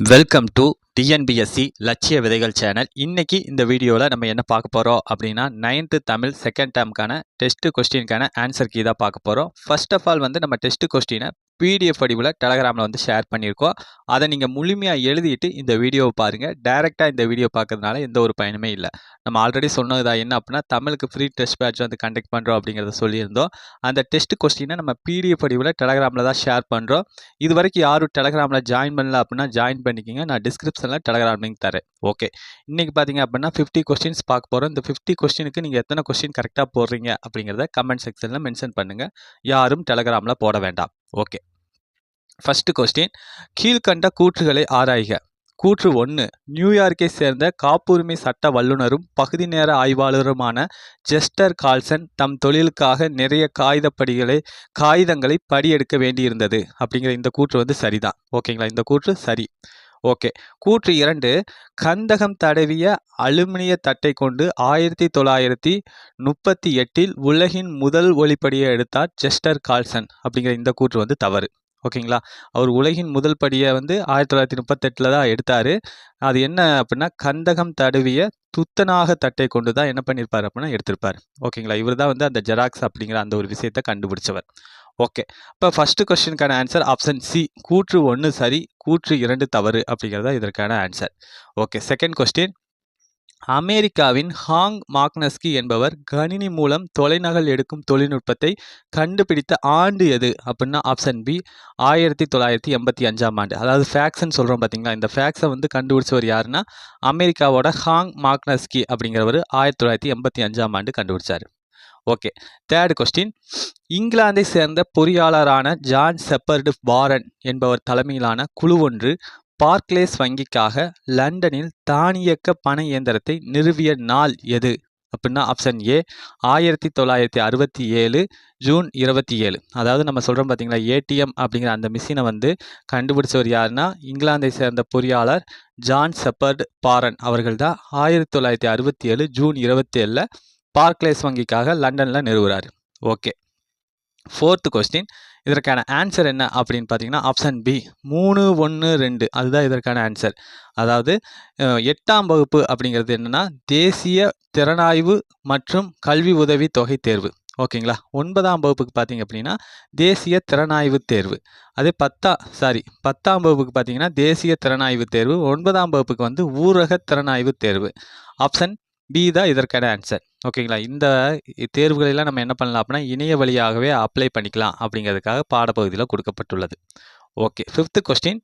Welcome to TNPSC லட்சிய விதைகள் channel. இன்னைக்கு இந்த வீடியோவில் நம்ம என்ன பார்க்க போகிறோம் அப்படின்னா 9th தமிழ் செகண்ட் டேர்முக்கான டெஸ்ட் கொஸ்டினுக்கான ஆன்சர் கீ தான் பார்க்க போகிறோம். ஃபர்ஸ்ட் ஆஃப் ஆல் நம்ம டெஸ்ட் கொஸ்டினை பிடிஎஃப் வடிவில் டெலகிராமில் ஷேர் பண்ணியிருக்கோம். அதை நீங்கள் முழுமையாக எழுதிட்டு இந்த வீடியோவை பாருங்கள். டைரெக்டாக இந்த வீடியோ பார்க்கறதுனால எந்த ஒரு பயனுமே இல்லை. நம்ம ஆல்ரெடி சொன்னதா என்ன அப்படின்னா தமிழுக்கு ஃப்ரீ டெஸ்ட் பேட்ச் கண்டக்ட் பண்ணுறோம் அப்படிங்கிறத சொல்லியிருந்தோம். அந்த டெஸ்ட் கொஸ்டினை நம்ம பிடிஎஃப் வடிவில் டெலகிராமில் தான் ஷேர் பண்ணுறோம். இது வரைக்கும் யாரும் டெலகிராமில் ஜாயின் பண்ணல அப்படின்னா ஜாயின் பண்ணிக்கிங்க. நான் டிஸ்கிரிப்ஷனில் டெலகிராம் லிங்க் தரேன். ஓகே, இன்றைக்கி பார்த்தீங்க அப்படின்னா 50 கொஸ்டின்ஸ் பார்க்க போகிறோம். இந்த 50 கொஸ்டினுக்கு நீங்கள் எத்தனை கொஸ்டின் கரெக்டாக போடுறீங்க அப்படிங்கிறத கமெண்ட் செக்ஷனில் மென்ஷன் பண்ணுங்கள். யாரும் டெலகிராமில் போட வேண்டாம். ஓகே, ஃபர்ஸ்ட் கொஸ்டின், கீழ்கண்ட கூற்றுகளை ஆராய்க. கூற்று 1, நியூயார்க்கை சேர்ந்த காப்புரிமை சட்ட வல்லுநரும் பகுதி நேர ஆய்வாளருமான ஜெஸ்டர் கால்சன் தம் தொழிலுக்காக நிறைய காகிதங்களை படியெடுக்க வேண்டியிருந்தது அப்படிங்கிற இந்த கூற்று சரிதான். ஓகேங்களா, இந்த கூற்று சரி. ஓகே, கூற்று 2, கந்தகம் தடவிய அலுமினிய தட்டை கொண்டு 1938 உலகின் முதல் ஒளிப்படியை எடுத்தார் ஜெஸ்டர் கால்சன் அப்படிங்கிற இந்த கூற்று தவறு. ஓகேங்களா, அவர் உலகின் முதல் படியை 1938 தான் எடுத்தார். அது என்ன அப்படின்னா கந்தகம் தடவிய துத்தநாக தட்டை கொண்டு தான் என்ன பண்ணியிருப்பார் அப்படின்னா எடுத்திருப்பார். ஓகேங்களா, இவர் தான் அந்த ஜெராக்ஸ் அப்படிங்கிற அந்த ஒரு விஷயத்தை கண்டுபிடிச்சவர். ஓகே, இப்போ ஃபர்ஸ்ட் கொஸ்டினுக்கான ஆன்சர் ஆப்ஷன் சி, கூற்று 1 சரி, கூற்று 2 தவறு அப்படிங்கிறதா இதற்கான ஆன்சர். ஓகே, செகண்ட் கொஸ்டின், அமெரிக்காவின் ஹாங் மாக்னஸ்கி என்பவர் கணினி மூலம் தொலைநகல் எடுக்கும் தொழில்நுட்பத்தை கண்டுபிடித்த ஆண்டு எது அப்படின்னா ஆப்ஷன் பி, 1985ஆம் ஆண்டு. அதாவது ஃபேக்ஸ்ன்னு சொல்கிறோம் பார்த்தீங்களா, இந்த ஃபேக்ஸை கண்டுபிடிச்சவர் யாருன்னா அமெரிக்காவோட ஹாங் மாக்னஸ்கி அப்படிங்கிறவர் 1985ஆம் ஆண்டு கண்டுபிடிச்சார். ஓகே, தேர்ட் கொஸ்டின், இங்கிலாந்தை சேர்ந்த பொறியாளரான ஜான் ஷெப்பர்டு வாரன் என்பவர் தலைமையிலான குழு ஒன்று பார்க்லேஸ் வங்கிக்காக லண்டனில் தானியக்க பண இயந்திரத்தை நிறுவிய நாள் எது அப்படின்னா ஆப்ஷன் ஏ, 1967 ஜூன் 27. அதாவது நம்ம சொல்கிறோம் பார்த்தீங்களா ஏடிஎம் அப்படிங்கிற அந்த மிஷினை கண்டுபிடிச்சவர் யாருன்னா இங்கிலாந்தை சேர்ந்த பொறியாளர் ஜான் ஷெப்பர்டு வாரன் அவர்கள் தான் 1967 ஜூன் 27 பார்க்லேஸ் வங்கிக்காக லண்டனில் நிறுவுறார். ஓகே, ஃபோர்த் கொஸ்டின், இதற்கான ஆன்சர் என்ன அப்படின்னு பார்த்தீங்கன்னா ஆப்ஷன் பி, 3, 1, 2 அதுதான் இதற்கான ஆன்சர். அதாவது 8ஆம் வகுப்பு அப்படிங்கிறது என்னென்னா தேசிய திறனாய்வு மற்றும் கல்வி உதவி தொகை தேர்வு. ஓகேங்களா, 9ஆம் வகுப்புக்கு பார்த்தீங்க அப்படின்னா தேசிய திறனாய்வு தேர்வு. அதே 10ஆம் வகுப்புக்கு பார்த்தீங்கன்னா தேசிய திறனாய்வு தேர்வு. 9ஆம் வகுப்புக்கு ஊரக திறனாய்வு தேர்வு. ஆப்ஷன் பி தான் இதற்கான ஆன்சர். ஓகேங்களா, இந்த தேர்வுகளெல்லாம் நம்ம என்ன பண்ணலாம் அப்படின்னா இணைய வழியாகவே அப்ளை பண்ணிக்கலாம் அப்படிங்கிறதுக்காக பாடப்பகுதியில் கொடுக்கப்பட்டுள்ளது. ஓகே, ஃபிஃப்த் கொஸ்டின்,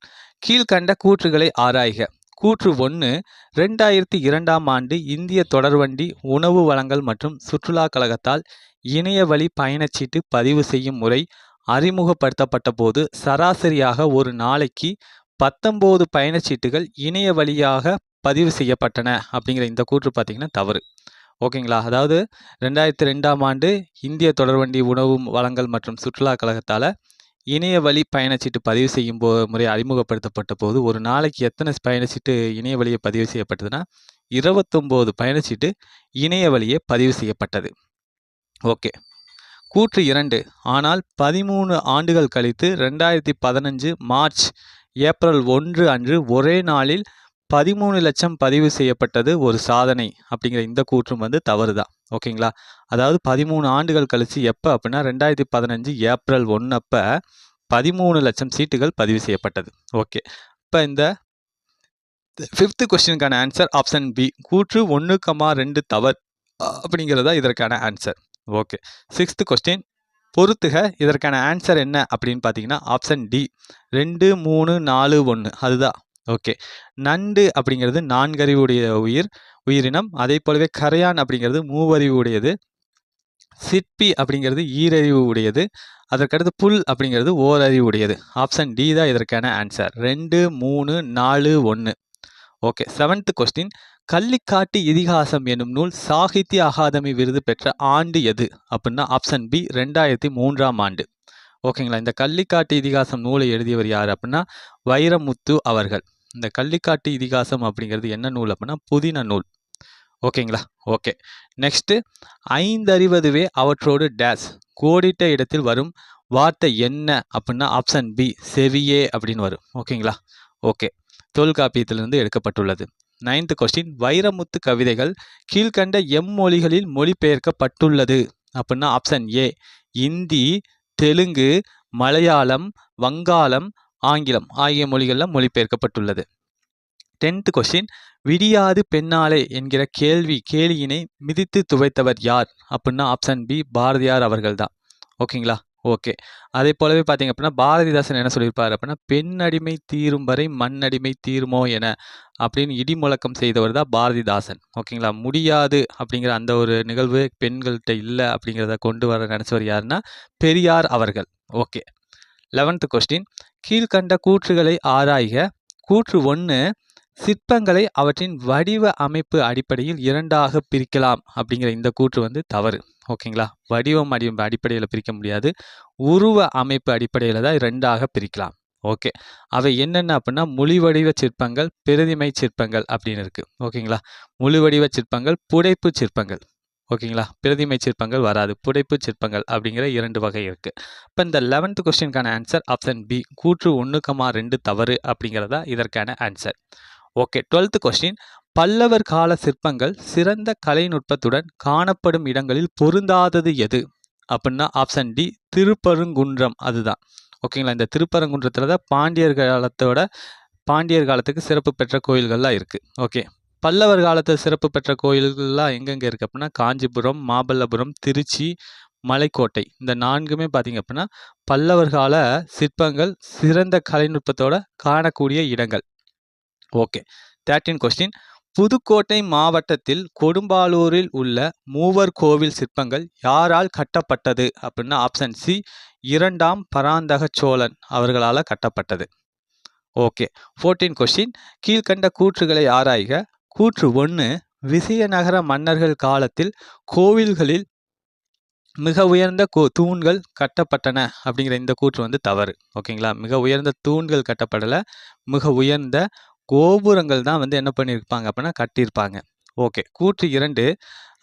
கீழ்கண்ட கூற்றுகளை ஆராய்க. கூற்று 1, 2002ஆம் ஆண்டு இந்திய தொடர்வண்டி உணவு வழங்கல் மற்றும் சுற்றுலா கழகத்தால் இணைய வழி பயணச்சீட்டு பதிவு செய்யும் முறை அறிமுகப்படுத்தப்பட்ட போது சராசரியாக ஒரு நாளைக்கு 19 பயணச்சீட்டுகள் இணைய வழியாக பதிவு செய்யப்பட்டன அப்படிங்கிற இந்த கூற்று பார்த்தீங்கன்னா தவறு. ஓகேங்களா, அதாவது 2002ஆம் ஆண்டு இந்திய தொடர்வண்டி உணவு வழங்கல் மற்றும் சுற்றுலா கழகத்தால் இணைய வழி பயணச்சீட்டு பதிவு செய்யும் முறை அறிமுகப்படுத்தப்பட்ட போது ஒரு நாளைக்கு எத்தனை பயணச்சீட்டு இணைய வழியை பதிவு செய்யப்பட்டதுன்னா 29 பயணச்சீட்டு இணைய வழியே பதிவு செய்யப்பட்டது. ஓகே, கூற்று 2, ஆனால் 13 ஆண்டுகள் கழித்து 2015 மார்ச் ஏப்ரல் 1 அன்று ஒரே நாளில் 13 லட்சம் பதிவு செய்யப்பட்டது ஒரு சாதனை அப்படிங்கிற இந்த கூற்றும் தவறு தான். ஓகேங்களா, அதாவது 13 ஆண்டுகள் கழிச்சு எப்போ அப்படின்னா 2015 ஏப்ரல் 1 அப்போ 13 லட்சம் சீட்டுகள் பதிவு செய்யப்பட்டது. ஓகே, இப்போ இந்த 5th கொஸ்டினுக்கான ஆன்சர் ஆப்ஷன் பி, கூற்று 1,2 தவறு அப்படிங்கிறதா இதற்கான ஆன்சர். ஓகே, 6th கொஸ்டின், பொறுத்துக. இதற்கான ஆன்சர் என்ன அப்படின்னு பார்த்தீங்கன்னா ஆப்ஷன் டி, 2, 3, 4, 1 அதுதான். ஓகே, நண்டு அப்படிங்கிறது 4 அறிவுடைய உயிரினம். அதே போலவே கரையான் அப்படிங்கிறது 3 அறிவு உடையது. சிற்பி அப்படிங்கிறது ஈரறிவு உடையது. அதற்கடுத்து புல் அப்படிங்கிறது ஓரறிவு உடையது. ஆப்ஷன் டி தான் இதற்கான answer, 2, 3, 4, 1. Okay, 7th question, Kallikattu இதிகாசம் என்னும் நூல் சாகித்ய அகாதமி விருது பெற்ற ஆண்டு எது அப்படின்னா ஆப்ஷன் பி, 2003ஆம் ஆண்டு. ஓகேங்களா, இந்த கள்ளிக்காட்டு இதிகாசம் நூலை எழுதியவர் யார் அப்படின்னா வைரமுத்து அவர்கள். இந்த கள்ளிக்காட்டு இதிகாசம் அப்படிங்கிறது என்ன நூல் அப்படின்னா புதின நூல். ஓகேங்களா, ஓகே. நெக்ஸ்ட்டு, 5 அறிவதுவே அவற்றோடு டேஸ் கோடிட்ட இடத்தில் வரும் வார்த்தை என்ன அப்படின்னா ஆப்ஷன் பி, செவியே அப்படின்னு வரும். ஓகேங்களா, ஓகே. தொல்காப்பியத்திலிருந்து எடுக்கப்பட்டுள்ளது. 9th கொஸ்டின், வைரமுத்து கவிதைகள் கீழ்கண்ட எம்மொழிகளில் மொழிபெயர்க்கப்பட்டுள்ளது அப்படின்னா ஆப்ஷன் ஏ இந்தி, தெலுங்கு, மலையாளம், வங்காளம், ஆங்கிலம் ஆகிய மொழிகளில் மொழிபெயர்க்கப்பட்டுள்ளது. 10th கொஸ்டின், விடியாது பெண்ணாலே என்கிற கேலியினை மிதித்து துவைத்தவர் யார் அப்படின்னா ஆப்ஷன் பி பாரதியார் அவர்கள் தான். ஓகேங்களா? ஓகே. அதே போலவே பார்த்தீங்க அப்படின்னா பாரதிதாசன் என்ன சொல்லியிருப்பார் அப்படின்னா, பெண் அடிமை தீரும் வரை மண் அடிமை தீருமோ என அப்படின்னு இடிமுழக்கம் செய்தவர் தான் பாரதிதாசன். ஓகேங்களா? முடியாது அப்படிங்கிற அந்த ஒரு நிகழ்வு பெண்கள்கிட்ட இல்லை அப்படிங்கிறத கொண்டு வர நினச்சவர் யாருன்னா பெரியார் அவர்கள். ஓகே. 11th கொஸ்டின், கீழ்கண்ட கூற்றுகளை ஆராய்க. கூற்று 1, சிற்பங்களை அவற்றின் வடிவ அமைப்பு அடிப்படையில் 2ஆக பிரிக்கலாம் அப்படிங்கிற இந்த கூற்று வந்து தவறு. ஓகேங்களா? வடிவம் அடிப்படையில் பிரிக்க முடியாது, உருவ அமைப்பு அடிப்படையில் தான் 2ஆக பிரிக்கலாம். ஓகே. அவை என்னென்ன அப்படின்னா மொழிவடிவ சிற்பங்கள், பிரதிமை சிற்பங்கள் அப்படின்னு இருக்கு. ஓகேங்களா? மொழிவடிவ சிற்பங்கள், புடைப்பு சிற்பங்கள். ஓகேங்களா? பிரதிமை சிற்பங்கள் வராது, புடைப்பு சிற்பங்கள் அப்படிங்கிற 2 வகை இருக்கு. இப்போ இந்த 11th கொஸ்டினுக்கான ஆன்சர் ஆப்ஷன் பி கூற்று 1,2 தவறு அப்படிங்கிறதா இதற்கான ஆன்சர். ஓகே. 12th கொஸ்டின், பல்லவர் கால சிற்பங்கள் சிறந்த கலைநுட்பத்துடன் காணப்படும் இடங்களில் பொருந்தாதது எது அப்படின்னா ஆப்ஷன் டி திருப்பரங்குன்றம். அதுதான். ஓகேங்களா? இந்த திருப்பரங்குன்றத்தில் தான் பாண்டியர் காலத்துக்கு சிறப்பு பெற்ற கோயில்கள்லாம் இருக்குது. ஓகே. பல்லவர் காலத்தில் சிறப்பு பெற்ற கோயில்கள்லாம் எங்கெங்கே இருக்குது அப்படின்னா காஞ்சிபுரம், மாமல்லபுரம், திருச்சி, மலைக்கோட்டை. இந்த 4மே பார்த்தீங்க அப்படின்னா பல்லவர் கால சிற்பங்கள் சிறந்த கலைநுட்பத்தோட காணக்கூடிய இடங்கள். ஓகே. 13 கொஸ்டின், புதுக்கோட்டை மாவட்டத்தில் கொடும்பாலூரில் உள்ள மூவர் கோவில் சிற்பங்கள் யாரால் கட்டப்பட்டது அப்படின்னா ஆப்ஷன் சி 2ஆம் பராந்தக சோழன் அவர்களால் கட்டப்பட்டது. ஓகே. 14 கொஸ்டின், கீழ்கண்ட கூற்றுகளை ஆராய்க. கூற்று 1, விஜயநகர மன்னர்கள் காலத்தில் கோவில்களில் மிக உயர்ந்த தூண்கள் கட்டப்பட்டன அப்படிங்கிற இந்த கூற்று வந்து தவறு. ஓகேங்களா? மிக உயர்ந்த தூண்கள் கட்டப்படலை, மிக உயர்ந்த கோபுரங்கள் தான் வந்து என்ன பண்ணியிருப்பாங்க அப்படின்னா கட்டியிருப்பாங்க. ஓகே. கூற்று 2,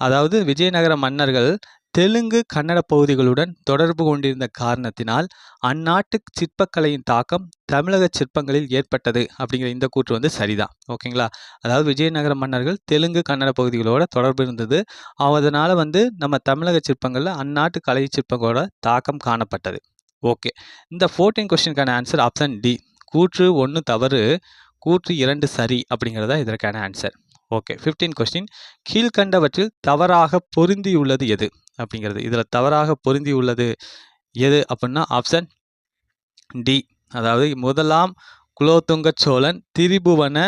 அதாவது விஜயநகர மன்னர்கள் தெலுங்கு, கன்னட பகுதிகளுடன் தொடர்பு கொண்டிருந்த காரணத்தினால் அந்நாட்டு சிற்பக்கலையின் தாக்கம் தமிழக சிற்பங்களில் ஏற்பட்டது அப்படிங்கிற இந்த கூற்று வந்து சரிதான். ஓகேங்களா? அதாவது விஜயநகர மன்னர்கள் தெலுங்கு, கன்னட பகுதிகளோட தொடர்பு இருந்தது, அதனால் வந்து நம்ம தமிழக சிற்பங்களில் அந்நாட்டு கலை சிற்பங்களோட தாக்கம் காணப்பட்டது. ஓகே. இந்த 14 கொஸ்டினுக்கான ஆன்சர் ஆப்ஷன் டி கூற்று 1 தவறு, கூற்று 2 சரி அப்படிங்கிறதா இதற்கான ஆன்சர். ஓகே. 15 கொஸ்டின், கீழ்கண்டவற்றில் தவறாக பொருந்தியுள்ளது எது அப்படிங்கிறது. இதில் தவறாக பொருந்தியுள்ளது எது அப்படின்னா ஆப்ஷன் டி, அதாவது 1ஆம் குலோத்துங்க சோழன் திரிபுவன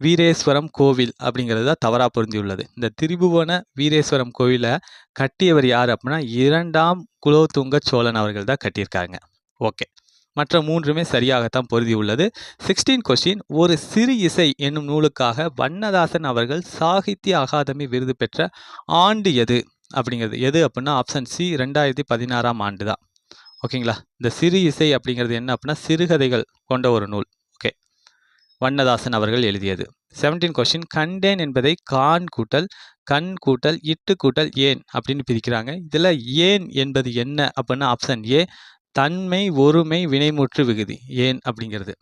வீரேஸ்வரம் கோவில் அப்படிங்கிறது தான் தவறாக பொருந்தியுள்ளது. இந்த திரிபுவன வீரேஸ்வரம் கோவிலை கட்டியவர் யார் அப்படின்னா 2ஆம் குலோத்துங்க சோழன் அவர்கள் தான் கட்டியிருக்காங்க. ஓகே. மற்ற 3மே சரியாகத்தான் பொருந்தியுள்ளது. 16 கொஸ்டின், ஒரு சிறு இசை என்னும் நூலுக்காக வண்ணதாசன் அவர்கள் சாகித்ய அகாதமி விருது பெற்ற ஆண்டு எது அப்படிங்கிறது. எது அப்படின்னா ஆப்ஷன் சி 2016ஆம் ஆண்டு தான். ஓகேங்களா? இந்த சிறு இசை அப்படிங்கிறது என்ன அப்படின்னா சிறுகதைகள் கொண்ட ஒரு நூல். ஓகே. வண்ணதாசன் அவர்கள் எழுதியது. 17 கொஸ்டின், கண்டேன் என்பதை கான் கூட்டல் கண் கூட்டல் இட்டு கூட்டல் ஏன் அப்படின்னு பிரிக்கிறாங்க. இதில் ஏன் என்பது என்ன அப்படின்னா ஆப்ஷன் ஏ தன்மை, ஒருமை, வினைமுற்று விகுதி ஏன் அப்படிங்கிறது.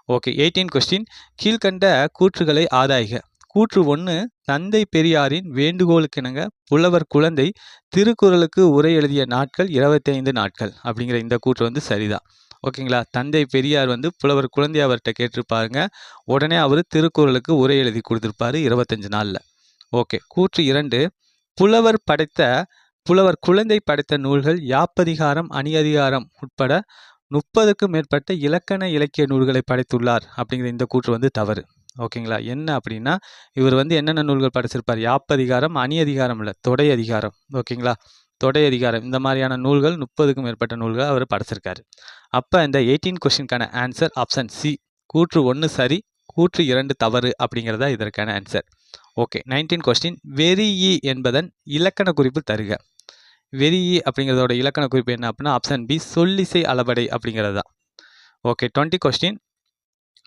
ஓகே. 18 கொஸ்டின், கீழ்கண்ட கூற்றுகளை ஆராய்க. கூற்று 1, தந்தை பெரியாரின் வேண்டுகோளுக்கிணங்க புலவர் குழந்தை திருக்குறளுக்கு உரை எழுதிய நாட்கள் 25 நாட்கள் அப்படிங்கிற இந்த கூற்று வந்து சரிதான். ஓகேங்களா? தந்தை பெரியார் வந்து புலவர் குழந்தை அவர்கிட்ட கேட்டிருப்பாருங்க, உடனே அவர் திருக்குறளுக்கு உரை எழுதி கொடுத்துருப்பாரு 25 நாளில். ஓகே. கூற்று 2, புலவர் குழந்தை படைத்த நூல்கள் யாப்பதிகாரம், அணியதிகாரம் உட்பட 30க்கும் மேற்பட்ட இலக்கண இலக்கிய நூல்களை படைத்துள்ளார் அப்படிங்கிற இந்த கூற்று வந்து தவறு. ஓகேங்களா? என்ன அப்படின்னா இவர் வந்து என்னென்ன நூல்கள் படைச்சிருப்பார்? யாப்பதிகாரம், அணியதிகாரம் இல்லை, தொடை அதிகாரம். ஓகேங்களா? தொடை அதிகாரம் இந்த மாதிரியான நூல்கள் 30க்கும் மேற்பட்ட நூல்கள் அவர் படைச்சிருக்காரு. அப்போ இந்த 18 கொஸ்டினுக்கான ஆன்சர் ஆப்ஷன் சி கூற்று 1 சரி, கூற்று 2 தவறு அப்படிங்கிறதா இதற்கான ஆன்சர். ஓகே. 19 கொஸ்டின், வெறியி என்பதன் இலக்கண குறிப்பு தருக. வெறியி அப்படிங்கிறதோட இலக்கண குறிப்பு என்ன அப்படின்னா ஆப்ஷன் பி சொல்லிசை அளபடை அப்படிங்கிறது தான். ஓகே. 20 கொஸ்டின்,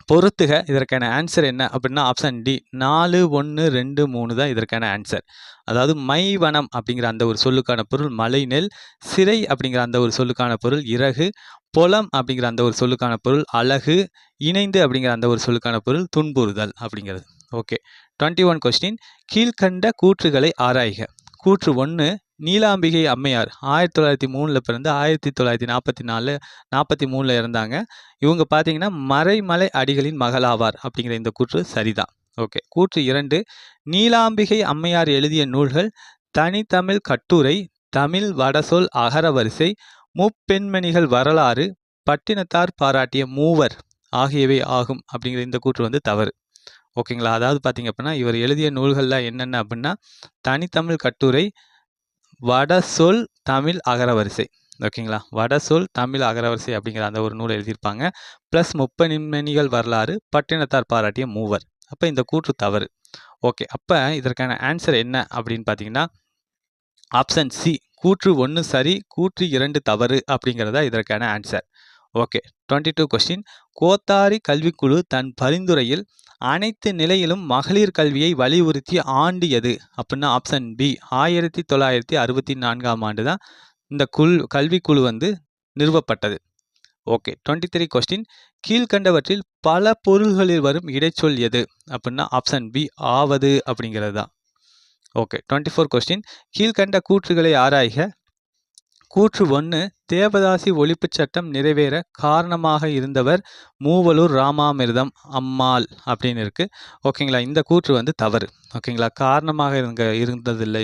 பொறுத்துக. இதற்கான ஆன்சர் என்ன அப்படின்னா ஆப்ஷன் டி 4, 1, 2, 3 தான் இதற்கான ஆன்சர். அதாவது மைவனம் அப்படிங்கிற அந்த ஒரு சொல்லுக்கான பொருள் மலை நெல், சிறை அப்படிங்கிற அந்த ஒரு சொல்லுக்கான பொருள் இறகு, பொலம் அப்படிங்கிற அந்த ஒரு சொல்லுக்கான பொருள் அழகு, இணைந்து அப்படிங்கிற அந்த ஒரு சொல்லுக்கான பொருள் துன்புறுதல் அப்படிங்கிறது. ஓகே. 21 கொஸ்டின், கீழ்கண்ட கூற்றுகளை ஆராய்க. கூற்று 1, நீலாம்பிகை அம்மையார் 1903 பிறந்து 1943 இறந்தாங்க. இவங்க பார்த்தீங்கன்னா மறைமலை அடிகளின் மகளாவார் அப்படிங்கிற இந்த கூற்று சரிதான். ஓகே. கூற்று 2, நீலாம்பிகை அம்மையார் எழுதிய நூல்கள் தனித்தமிழ் கட்டுரை, தமிழ் வடசொல் அகரவரிசை, முப்பெண்மணிகள் வரலாறு, பட்டினத்தார் பாராட்டிய மூவர் ஆகியவை ஆகும் அப்படிங்கிற இந்த கூற்று வந்து தவறு. ஓகேங்களா. அதாவது பார்த்தீங்க அப்படின்னா இவர் எழுதிய நூல்கள்லாம் என்னென்ன அப்படின்னா தனித்தமிழ் கட்டுரை, வடசொல் தமிழ் அகரவரிசை. ஓகேங்களா. வடசொல் தமிழ் அகரவரிசை அப்படிங்கிற அந்த ஒரு நூலை எழுதியிருப்பாங்க. ப்ளஸ் முப்பெண்மணிகள் வரலாறு, பட்டினத்தார் பாராட்டிய மூவர். அப்போ இந்த கூற்று தவறு. ஓகே. அப்போ இதற்கான ஆன்சர் என்ன அப்படின்னு பார்த்தீங்கன்னா ஆப்ஷன் சி, கூற்று 1 சரி, கூற்று 2 தவறு அப்படிங்கிறதா இதற்கான ஆன்சர். ஓகே. 22 கொஸ்டின், கோத்தாரி கல்விக்குழு தன் பரிந்துரையில் அனைத்து நிலையிலும் மகளிர் கல்வியை வலியுறுத்திய ஆண்டு எது அப்படின்னா ஆப்ஷன் பி, 1964ஆம் ஆண்டு தான் இந்த கல்விக்குழு வந்து நிறுவப்பட்டது. ஓகே. 23 கொஸ்டின், கீழ்கண்டவற்றில் பல பொருள்களில் வரும் இடைச்சொல் எது அப்படின்னா ஆப்ஷன் பி, ஆவது அப்படிங்கிறது தான். ஓகே. 24 கொஸ்டின், கீழ்கண்ட கூற்றுகளை ஆராய்க. கூற்று 1, தேவதாசி ஒழிப்புச் சட்டம் நிறைவேற காரணமாக இருந்தவர் மூவலூர் ராமாமிர்தம் அம்மாள் அப்படின்னு இருக்கு. ஓகேங்களா. இந்த கூற்று வந்து தவறு. ஓகேங்களா. காரணமாக இருந்ததில்லை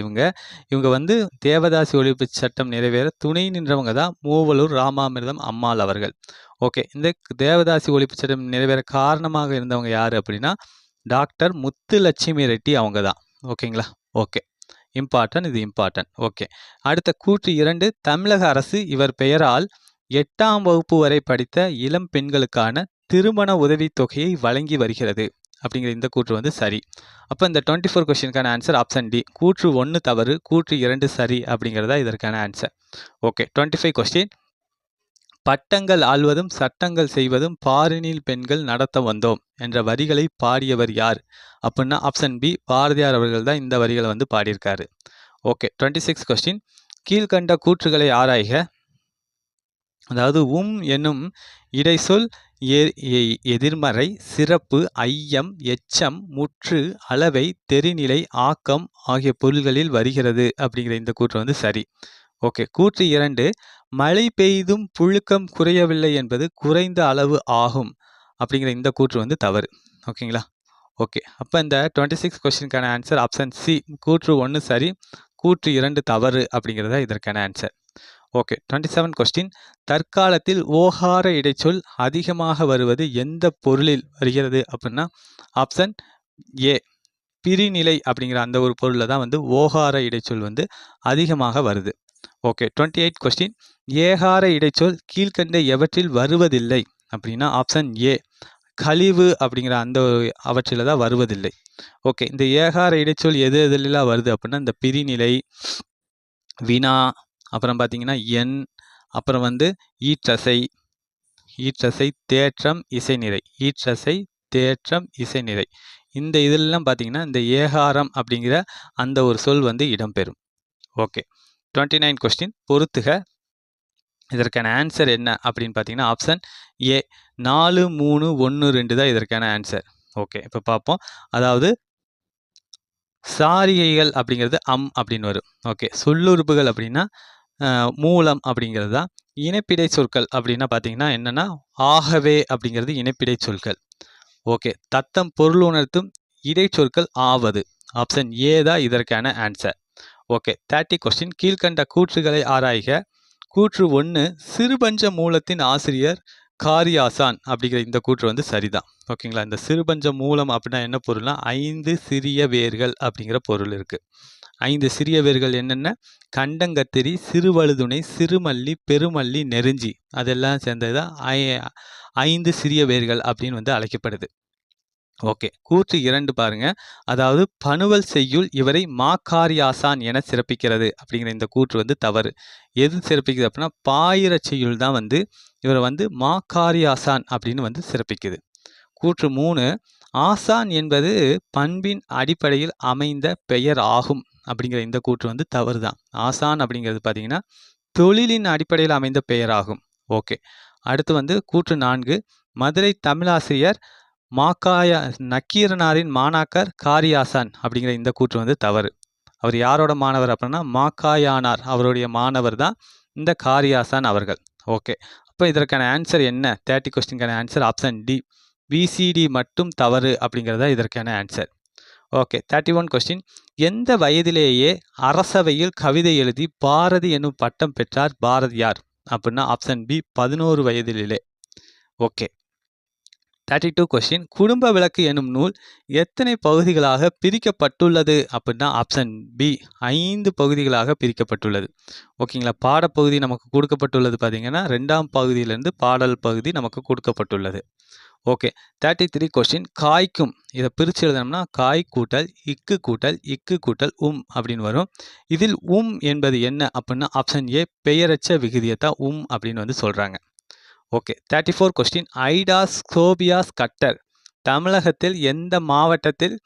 இவங்க வந்து தேவதாசி ஒழிப்புச் சட்டம் நிறைவேற துணை நின்றவங்க தான் மூவலூர் ராமாமிர்தம் அம்மாள் அவர்கள். ஓகே. இந்த தேவதாசி ஒழிப்புச் சட்டம் நிறைவேற காரணமாக இருந்தவங்க யார் அப்படின்னா டாக்டர் முத்துலட்சுமி ரெட்டி அவங்க தான். ஓகேங்களா. ஓகே. இம்பார்ட்டன்ட், இது இம்பார்ட்டன்ட். ஓகே. அடுத்த கூற்று 2, தமிழக அரசு இவர் பெயரால் 8ஆம் வகுப்பு வரை படித்த இளம் பெண்களுக்கான திருமண உதவித்தொகையை வழங்கி வருகிறது அப்படிங்கிற இந்த கூற்று வந்து சரி. அப்போ இந்த 24 கொஸ்டினுக்கான ஆன்சர் ஆப்ஷன் டி, கூற்று 1 தவறு, கூற்று 2 சரி அப்படிங்கிறதா இதற்கான ஆன்சர். ஓகே. 25 கொஸ்டின், பட்டங்கள் ஆள்வதும் சட்டங்கள் செய்வதும் பாரினில் பெண்கள் நடத்த வந்தோம் என்ற வரிகளை பாடியவர் யார் அப்படின்னா ஆப்ஷன் பி, பாரதியார் அவர்கள் தான் இந்த வரிகளை வந்து பாடியிருக்காரு. ஓகே. 26 கொஸ்டின், கீழ்கண்ட கூற்றுகளை ஆராய்க. அதாவது என்னும் இடைச்சொல் எதிர்மறை, சிறப்பு, ஐயம், எச்சம், முற்று, அளவை, தெரிநிலை, ஆக்கம் ஆகிய பொருள்களில் வருகிறது அப்படிங்கிற இந்த கூற்று வந்து சரி. ஓகே. கூற்று 2, மழை பெய்தும் புழுக்கம் குறையவில்லை என்பது குறைந்த அளவு ஆகும் அப்படிங்கிற இந்த கூற்று வந்து தவறு. ஓகேங்களா. ஓகே. அப்போ இந்த 26 கொஸ்டினுக்கான ஆன்சர் ஆப்ஷன் சி, கூற்று 1 சரி, கூற்று 2 தவறு அப்படிங்கிறதா இதற்கான ஆன்சர். ஓகே. 27 கொஸ்டின், தற்காலத்தில் ஓகார இடைச்சொல் அதிகமாக வருவது எந்த பொருளில் வருகிறது அப்படின்னா ஆப்ஷன் ஏ, பிரிநிலை அப்படிங்கிற அந்த ஒரு பொருளில் தான் வந்து ஓகார இடைச்சொல் வந்து அதிகமாக வருது. ஓகே. 28 கொஸ்டின், ஏகார இடைச்சொல் கீழ்கண்ட எவற்றில் வருவதில்லை அப்படின்னா ஆப்ஷன் ஏ, கழிவு அப்படிங்கிற அந்த அவற்றில் தான் வருவதில்லை. ஓகே. இந்த ஏகார இடைச்சொல் எதெல்லாம் வருது அப்படின்னா இந்த பிரிநிலை, வினா, அப்புறம் பார்த்தீங்கன்னா எண், அப்புறம் வந்து ஈற்றசை, தேற்றம், இசைநிறை, தேற்றம், இசைநிறை, இந்த இதெல்லாம் பார்த்தீங்கன்னா இந்த ஏகாரம் அப்படிங்கிற அந்த ஒரு சொல் வந்து இடம்பெறும். ஓகே. 29 கொஸ்டின், பொறுத்துக. இதற்கான ஆன்சர் என்ன அப்படின்னு பார்த்தீங்கன்னா ஆப்ஷன் ஏ, 4, 3, 1, 2 தான் இதற்கான ஆன்சர். ஓகே. இப்போ பார்ப்போம். அதாவது சாரிகைகள் அப்படிங்கிறது அப்படின்னு வரும். ஓகே. சொல்லுறுப்புகள் அப்படின்னா மூலம் அப்படிங்கிறது தான். இணைப்பிடை சொற்கள் அப்படின்னா பார்த்தீங்கன்னா என்னன்னா ஆகவே அப்படிங்கிறது இணைப்பிடை சொற்கள். ஓகே. தத்தம் பொருள் உணர்த்தும் இடைச்சொற்கள் ஆவது. ஆப்ஷன் ஏ தான் இதற்கான ஆன்சர். ஓகே. 30 கொஸ்டின், கீழ்கண்ட கூற்றுகளை ஆராய்க. கூற்று 1, சிறுபஞ்ச மூலத்தின் ஆசிரியர் காரியாசான் அப்படிங்கிற இந்த கூற்று வந்து சரிதான். ஓகேங்களா. இந்த சிறுபஞ்ச மூலம் அப்படின்னா என்ன பொருள்னா 5 சிறிய வேர்கள் அப்படிங்கிற பொருள் இருக்கு. 5 சிறிய வேர்கள் என்னென்ன? கண்டங்கத்திரி, சிறுவழுதுணை, சிறுமல்லி, பெருமல்லி, நெருஞ்சி, அதெல்லாம் சேர்ந்ததுதான் 5 சிறிய வேர்கள் அப்படின்னு வந்து அழைக்கப்படுது. ஓகே. கூற்று 2 பாருங்க. அதாவது பனுவல் செய்யுள் இவரை மாக்காரியாசான் என சிறப்பிக்கிறது அப்படிங்கிற இந்த கூற்று வந்து தவறு. எது சிறப்பிக்குது அப்படின்னா பாயிரச் செய்யுள் தான் வந்து இவரை வந்து மாக்காரியாசான் அப்படின்னு வந்து சிறப்பிக்குது. கூற்று 3, ஆசான் என்பது பண்பின் அடிப்படையில் அமைந்த பெயர் ஆகும் அப்படிங்கிற இந்த கூற்று வந்து தவறு தான். ஆசான் அப்படிங்கிறது பார்த்தீங்கன்னா தொழிலின் அடிப்படையில் அமைந்த பெயர் ஆகும். ஓகே. அடுத்து வந்து கூற்று 4, மதுரை தமிழாசிரியர் மாக்காயா நக்கீரனாரின் மாணாக்கர் காரியாசான் அப்படிங்கிற இந்த கூற்று வந்து தவறு. அவர் யாரோட மாணவர் அப்படின்னா மாக்காயானார் அவருடைய மாணவர் தான் இந்த காரியாசான் அவர்கள். ஓகே, அப்போ இதற்கான ஆன்சர் என்ன? 30 கொஸ்டினுக்கான ஆன்சர் ஆப்ஷன் டி, பிசிடி மட்டும் தவறு அப்படிங்கிறதா இதற்கான ஆன்சர். ஓகே, 31 கொஸ்டின், எந்த வயதிலேயே அரசவையில் கவிதை எழுதி பாரதி என்னும் பட்டம் பெற்றார் பாரதியார் அப்படின்னா ஆப்ஷன் பி, 11 வயதிலே. ஓகே, 32 கொஸ்டின், குடும்ப விளக்கு எனும் நூல் எத்தனை பகுதிகளாக பிரிக்கப்பட்டுள்ளது அப்படின்னா ஆப்ஷன் பி, 5 பகுதிகளாக பிரிக்கப்பட்டுள்ளது. ஓகேங்களா, பாடப்பகுதி நமக்கு கொடுக்கப்பட்டுள்ளது பார்த்தீங்கன்னா 2ஆம் பகுதியிலிருந்து பாடல் பகுதி நமக்கு கொடுக்கப்பட்டுள்ளது. ஓகே, 33 கொஸ்டின், காய்க்கும் இதை பிரித்து எழுதணும்னா காய் கூட்டல் இக்கு கூட்டல் இக்கு கூட்டல் அப்படின்னு வரும். இதில் என்பது என்ன அப்படின்னா ஆப்ஷன் ஏ, பெயரச்ச விகுதியத்தான் அப்படின்னு வந்து சொல்கிறாங்க. ஓகே, 34 கொஸ்டின், ஐடாஸ் சோபியாஸ் கட்டர் தமிழகத்தில் எந்த மாவட்டத்தில்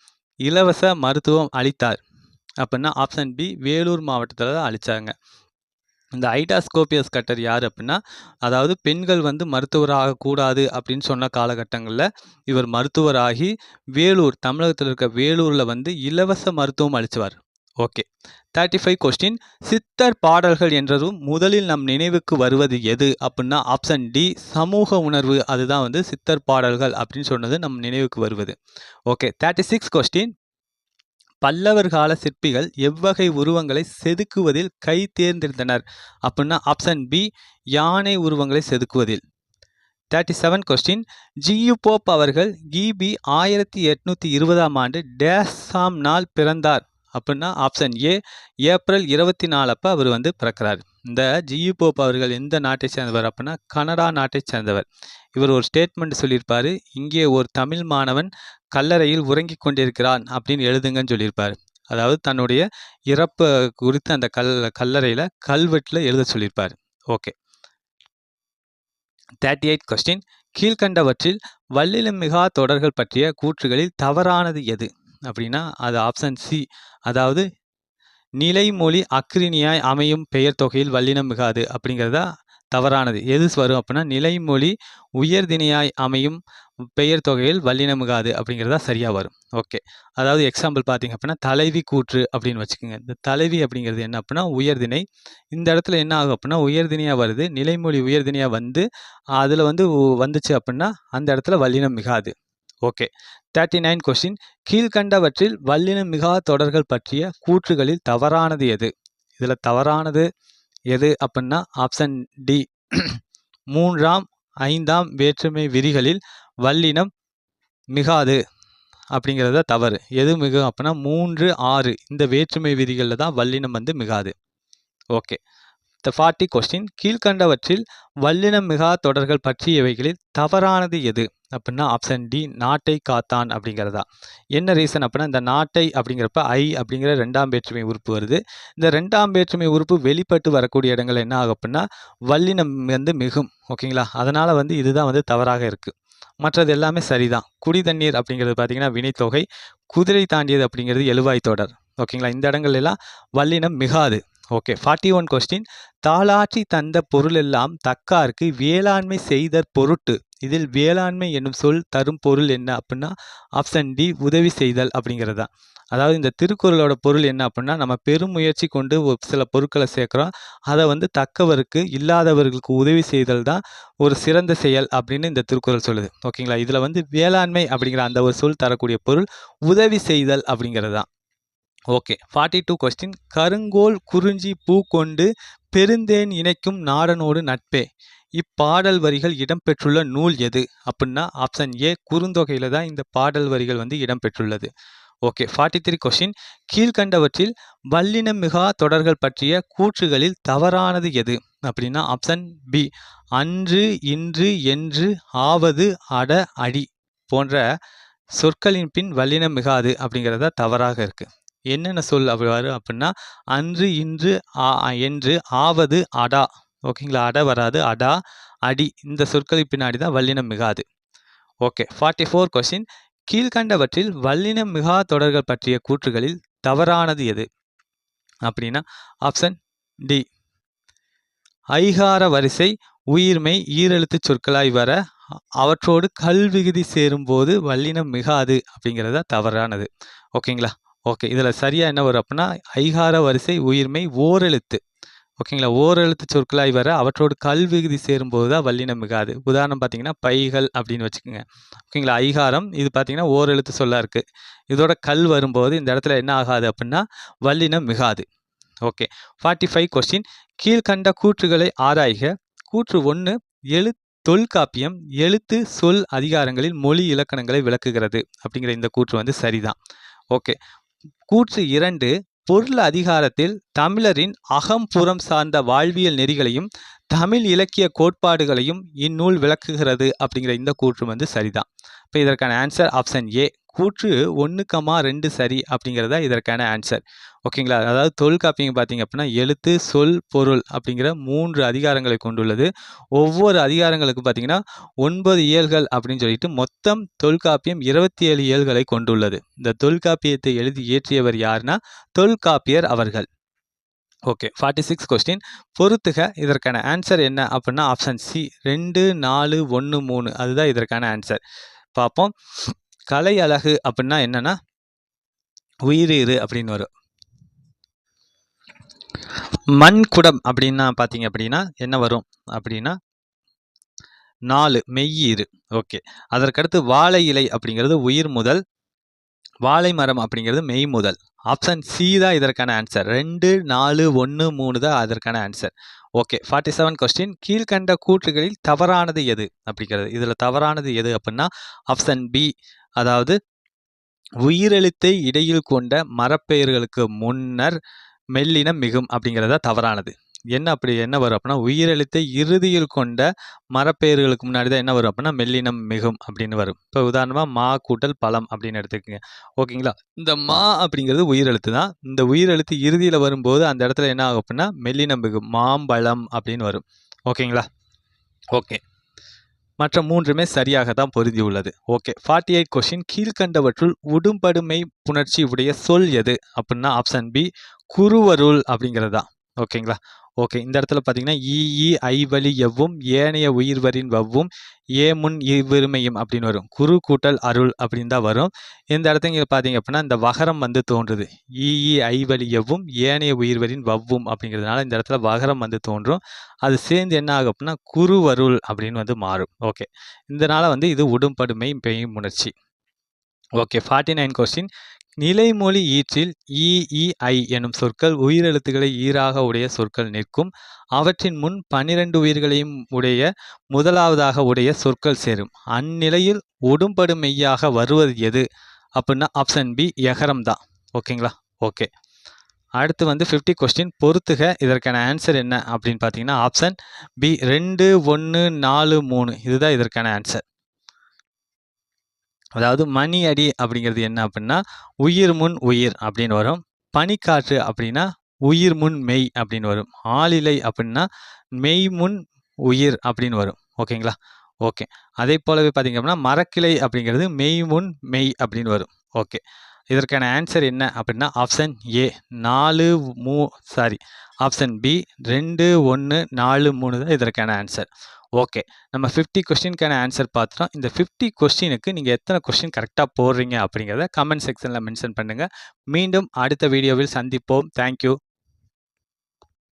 இலவச மருத்துவம் அளித்தார் அப்படின்னா ஆப்ஷன் பி, வேலூர் மாவட்டத்தில் தான் அளித்தாங்க. இந்த ஐடாஸ்கோபியஸ் கட்டர் யார் அப்படின்னா, அதாவது பெண்கள் வந்து மருத்துவராக கூடாது அப்படின்னு சொன்ன காலகட்டங்களில் இவர் மருத்துவராகி வேலூர், தமிழகத்தில் இருக்க வேலூரில் வந்து இலவச மருத்துவம் அளிச்சுவார். ஓகே, 35 கொஸ்டின், சித்தர் பாடல்கள் என்றதும் முதலில் நம் நினைவுக்கு வருவது எது அப்படின்னா ஆப்ஷன் டி, சமூக உணர்வு. அதுதான் வந்து சித்தர் பாடல்கள் அப்படின்னு சொன்னது நம் நினைவுக்கு வருவது. ஓகே, 36 கொஸ்டின், பல்லவர் கால சிற்பிகள் எவ்வகை உருவங்களை செதுக்குவதில் கை தேர்ந்தெடுத்தனர் அப்படின்னா ஆப்ஷன் பி, யானை உருவங்களை செதுக்குவதில். 37 கொஸ்டின், ஜியு போப் அவர்கள் கிபி 1820ஆம் ஆண்டு டேஸாம் நாள் பிறந்தார் அப்படின்னா ஆப்ஷன் ஏ, ஏப்ரல் 24 அப்போ அவர் வந்து பிறக்கிறார். இந்த ஜியு போப் அவர்கள் எந்த நாட்டை சேர்ந்தவர் அப்படின்னா கனடா நாட்டை சேர்ந்தவர். இவர் ஒரு ஸ்டேட்மெண்ட் சொல்லியிருப்பார், இங்கே ஒரு தமிழ் மாணவன் கல்லறையில் உறங்கி கொண்டிருக்கிறான் அப்படின்னு எழுதுங்கன்னு சொல்லியிருப்பார். அதாவது தன்னுடைய இறப்பு குறித்து அந்த கல்லறையில் கல்வெட்டில் எழுத சொல்லியிருப்பார். ஓகே, 38 கொஸ்டின், கீழ்கண்டவற்றில் வல்லினம் மிகா தொடர்கள் பற்றிய கூற்றுகளில் தவறானது எது அப்படின்னா அது ஆப்ஷன் சி, அதாவது நிலைமொழி அக்ரிணியாய் அமையும் பெயர் தொகையில் வல்லினம் மிகாது அப்படிங்கிறதா தவறானது. எது வரும் அப்படின்னா நிலைமொழி உயர்திணையாய் அமையும் பெயர் தொகையில் வல்லினம் மிகாது அப்படிங்கிறதா சரியாக வரும். ஓகே, அதாவது எக்ஸாம்பிள் பார்த்தீங்க அப்படின்னா தலைவி கூற்று அப்படின்னு வச்சுக்கோங்க. இந்த தலைவி அப்படிங்கிறது என்ன அப்படின்னா உயர்திணை. இந்த இடத்துல என்ன ஆகும் அப்படின்னா உயர்திணையாக வருது, நிலைமொழி உயர்திணையாக வந்து அதில் வந்து வந்துச்சு அப்படின்னா அந்த இடத்துல வல்லினம் மிகாது. ஓகே, 39 கொஸ்டின், கீழ்கண்டவற்றில் வல்லினம் மிகா தொடர்கள் பற்றிய கூற்றுகளில் தவறானது எது? இதில் தவறானது எது அப்படின்னா ஆப்ஷன் டி, 3ஆம் 5ஆம் வேற்றுமை விதிகளில் வல்லினம் மிகாது அப்படிங்கிறத தவறு. எது மிகும் அப்படின்னா 3, 6 இந்த வேற்றுமை விதிகளில் தான் வல்லினம் வந்து மிகாது. ஓகே, 40 கொஸ்டின், கீழ்கண்டவற்றில் வல்லினம் மிகா தொடர்கள் பற்றியவைகளில் தவறானது எது அப்படின்னா ஆப்ஷன் டி, நாட்டை காத்தான் அப்படிங்கிறதா. என்ன ரீசன் அப்படின்னா இந்த நாட்டை அப்படிங்கிறப்ப ஐ அப்படிங்கிற 2ஆம் வேற்றுமை உறுப்பு வருது. இந்த 2ஆம் வேற்றுமை உறுப்பு வெளிப்பட்டு வரக்கூடிய இடங்கள் என்ன ஆகும் அப்படின்னா வல்லினம் வந்து மிகும். ஓகேங்களா, அதனால் வந்து இதுதான் வந்து தவறாக இருக்குது. மற்றது எல்லாமே சரிதான். குடி தண்ணீர் அப்படிங்கிறது பார்த்தீங்கன்னா வினைத்தொகை, குதிரை தாண்டியது அப்படிங்கிறது எழுவாய் தொடர். ஓகேங்களா, இந்த இடங்கள் எல்லாம் வல்லினம் மிகாது. ஓகே, 41 கொஸ்டின், தாளாற்றி தந்த பொருளெல்லாம் தக்காருக்கு வேளாண்மை செய்தற் பொருட்டு இதில் வேளாண்மை என்னும் சொல் தரும் பொருள் என்ன அப்படின்னா ஆப்ஷன் டி, உதவி செய்தல் அப்படிங்கிறது தான். அதாவது இந்த திருக்குறளோட பொருள் என்ன அப்படின்னா நம்ம பெரும் முயற்சி கொண்டு சில பொருட்களை சேர்க்குறோம், அதை வந்து தக்கவருக்கு இல்லாதவர்களுக்கு உதவி செய்தல் தான் ஒரு சிறந்த செயல் அப்படின்னு இந்த திருக்குறள் சொல்லுது. ஓகேங்களா, இதில் வந்து வேளாண்மை அப்படிங்கிற அந்த ஒரு சொல் தரக்கூடிய பொருள் உதவி செய்தல் அப்படிங்கிறது தான். ஓகே, 42 கொஸ்டின், கருங்கோல் குறிஞ்சி பூ கொண்டு பெருந்தேன் இணைக்கும் நாடனோடு நட்பே இப்பாடல் வரிகள் இடம்பெற்றுள்ள நூல் எது அப்படின்னா ஆப்ஷன் ஏ, குறுந்தொகையில் தான் இந்த பாடல் வரிகள் வந்து இடம்பெற்றுள்ளது. ஓகே, 43 கொஸ்டின், கீழ்கண்டவற்றில் வல்லினம் மிகா தொடர்கள் பற்றிய கூற்றுகளில் தவறானது எது அப்படின்னா ஆப்ஷன் பி, அன்று, இன்று, என்று, ஆவது, அட, அடி போன்ற சொற்களின் பின் வல்லினம் மிகாது அப்படிங்கிறதா தவறாக இருக்கு. என்னென்ன சொல் அப்படி வரும் அப்படின்னா அன்று, இன்று, என்று, ஆவது, அடா. ஓகேங்களா, அட வராது, அடா, அடி இந்த சொற்களுக்கு பின்னாடி தான் வல்லினம் மிகாது. ஓகே, 44 கொஸ்டின், கீழ்கண்டவற்றில் வல்லினம் மிகா தொடர்கள் பற்றிய கூற்றுகளில் தவறானது எது அப்படின்னா ஆப்ஷன் டி, ஐகார வரிசை உயிர்மெய் ஈரெழுத்துச் சொற்களாய் வர அவற்றோடு கல்விகுதி சேரும்போது வல்லினம் மிகாது அப்படிங்கிறது தவறானது. ஓகேங்களா? ஓகே, இதில் சரியாக என்ன வரும் அப்படின்னா ஐகார வரிசை உயிர்மெய் ஓரெழுத்து. ஓகேங்களா? ஓரெழுத்து சொற்களாய் வர அவற்றோடு கல்விகுதி சேரும்போது தான் வல்லினம் மிகாது. உதாரணம் பார்த்தீங்கன்னா பைகள் அப்படின்னு வச்சுக்கோங்க. ஓகேங்களா? ஐகாரம் இது பார்த்தீங்கன்னா ஓரெழுத்து சொல்லாக இருக்குது. இதோட கல் வரும்போது இந்த இடத்துல என்ன ஆகாது அப்படின்னா வல்லினம் மிகாது. Okay, 45 question. கீழ்கண்ட கூற்றுகளை ஆராய்க. கூற்று 1 தொல்காப்பியம் எழுத்து சொல் அதிகாரங்களில் மொழி இலக்கணங்களை விளக்குகிறது அப்படிங்கிற இந்த கூற்று வந்து சரிதான். ஓகே, கூற்று 2 பொருள் அதிகாரத்தில் தமிழரின் அகம்புறம் சார்ந்த வாழ்வியல் நெறிகளையும் தமிழ் இலக்கிய கோட்பாடுகளையும் இந்நூல் விளக்குகிறது அப்படிங்கிற இந்த கூற்று வந்து சரிதான். இப்போ இதற்கான ஆன்சர் ஆப்ஷன் ஏ. கூற்று 1,2 சரி அப்படிங்கிறதா இதற்கான ஆன்சர். ஓகேங்களா? அதாவது தொல்காப்பியம் பார்த்தீங்க அப்படின்னா எழுத்து சொல் பொருள் அப்படிங்கிற 3 அதிகாரங்களை கொண்டுள்ளது. ஒவ்வொரு அதிகாரங்களுக்கும் பார்த்தீங்கன்னா 9 இயல்கள் அப்படின்னு சொல்லிட்டு மொத்தம் தொல்காப்பியம் 27 இயல்களை கொண்டுள்ளது. இந்த தொல்காப்பியத்தை எழுதி இயற்றியவர் யாருன்னா தொல்காப்பியர் அவர்கள். Okay, 46 question. பொறுத்துக. இதற்கான ஆன்சர் என்ன அப்படின்னா ஆப்ஷன் சி 2, 4, 1, 3 அதுதான் இதற்கான ஆன்சர். பார்ப்போம். கலை அழகு அப்படின்னா என்னன்னா உயிரீறு அப்படின்னு வரும். மண் குடம் அப்படின்னா பார்த்தீங்க அப்படின்னா என்ன வரும் அப்படின்னா 4 மெய்யீறு. ஓகே, அதற்கடுத்து வாழை இலை அப்படிங்கிறது உயிர் முதல், வாழை மரம் அப்படிங்கிறது மெய் முதல். ஆப்ஷன் சி தான் இதற்கான ஆன்சர். 2, 4, 1, 3 தான் அதற்கான ஆன்சர். Okay, 47 question. கீழ்கண்ட கூற்றுகளில் தவறானது எது அப்படிங்கிறது. இதில் தவறானது எது அப்படின்னா ஆப்ஷன் பி, அதாவது உயிரெழுத்தை இடையில் கொண்ட மரப்பெயர்களுக்கு முன்னர் மெல்லினம் மிகும் அப்படிங்கிறதா தவறானது. என்ன வரும் அப்படின்னா உயிரெழுத்தை இறுதியில் கொண்ட மரப்பெயர்களுக்கு முன்னாடி தான் என்ன வரும் அப்படின்னா மெல்லினம் மிகும் அப்படின்னு வரும். இப்போ உதாரணமாக மா கூட்டல் பழம் அப்படின்னு எடுத்துக்கோங்க. ஓகேங்களா? இந்த மா அப்படிங்கிறது உயிரெழுத்து தான். இந்த உயிரெழுத்து இறுதியில் வரும்போது அந்த இடத்துல என்ன ஆகும் அப்படின்னா மெல்லினம் மிகும், மாம்பழம் அப்படின்னு வரும். ஓகேங்களா? ஓகே, மற்ற 3மே சரியாக தான் பொருந்தி உள்ளது. Okay, 48 question. கீழ்கண்டவற்றுள் உடும்படுமை புணர்ச்சி உடைய சொல் எது அப்படின்னா ஆப்ஷன் பி குருவருள் அப்படிங்கிறது தான். ஓகேங்களா? ஓகே, இந்த இடத்துல பார்த்தீங்கன்னா ஈ ஐவழி எவ்வும் ஏனைய உயிர்வரின் வவ்வும் ஏமுன் இவ்விருமையும் அப்படின்னு வரும். குரு கூட்டல் அருள் அப்படின்னு தான் வரும். இந்த இடத்துல பார்த்தீங்க அப்படின்னா இந்த வகரம் வந்து தோன்றுது. ஈ ஐவழி எவ்வும் ஏனைய உயிர்வரின் வவ்வும் அப்படிங்கிறதுனால இந்த இடத்துல வகரம் வந்து தோன்றும். அது சேர்ந்து என்ன ஆகும் அப்படின்னா குருவருள் அப்படின்னு வந்து மாறும். ஓகே, இதனால வந்து இது உடும்படுமை பெய்யும் உணர்ச்சி. Okay, 49 question. நிலைமொழி ஈற்றில் ஐ எனும் சொற்கள் உயிரெழுத்துக்களை ஈராக உடைய சொற்கள் நிற்கும். அவற்றின் முன் 12 உயிர்களையும் உடைய முதலாவதாக உடைய சொற்கள் சேரும். அந்நிலையில் உடும்படுமெய்யாக வருவது எது அப்படின்னா ஆப்ஷன் பி எகரம் தான். ஓகேங்களா? ஓகே, அடுத்து வந்து 50 கொஸ்டின். பொறுத்துக. இதற்கான ஆன்சர் என்ன அப்படின்னு பார்த்தீங்கன்னா ஆப்ஷன் பி 2, 1, 4, 3 இதுதான் இதற்கான ஆன்சர். அதாவது மணி அடி அப்படிங்கிறது என்ன அப்படின்னா உயிர் முன் உயிர் அப்படின்னு வரும். பனிக்காற்று அப்படின்னா உயிர் முன் மெய் அப்படின்னு வரும். ஆளிலை அப்படின்னா மெய் முன் உயிர் அப்படின்னு வரும். ஓகேங்களா? ஓகே, அதே போலவே பார்த்தீங்க அப்படின்னா மரக்கிளை அப்படிங்கிறது மெய் முன் மெய் அப்படின்னு வரும். ஓகே, இதற்கான ஆன்சர் என்ன அப்படின்னா ஆப்ஷன் ஏ ஆப்ஷன் பி 2, 1, 4, 3 தான் இதற்கான ஆன்சர். ஓகே, நம்ம 50 கொஸ்டினுக்கான ஆன்சர் பார்த்துட்டோம். இந்த 50 கொஸ்டினுக்கு நீங்கள் எத்தனை கொஸ்டின் கரெக்டாக போடுறீங்க அப்படிங்கிறத கமெண்ட் செக்ஷனில் மென்ஷன் பண்ணுங்கள். மீண்டும் அடுத்த வீடியோவில் சந்திப்போம். தேங்க்யூ.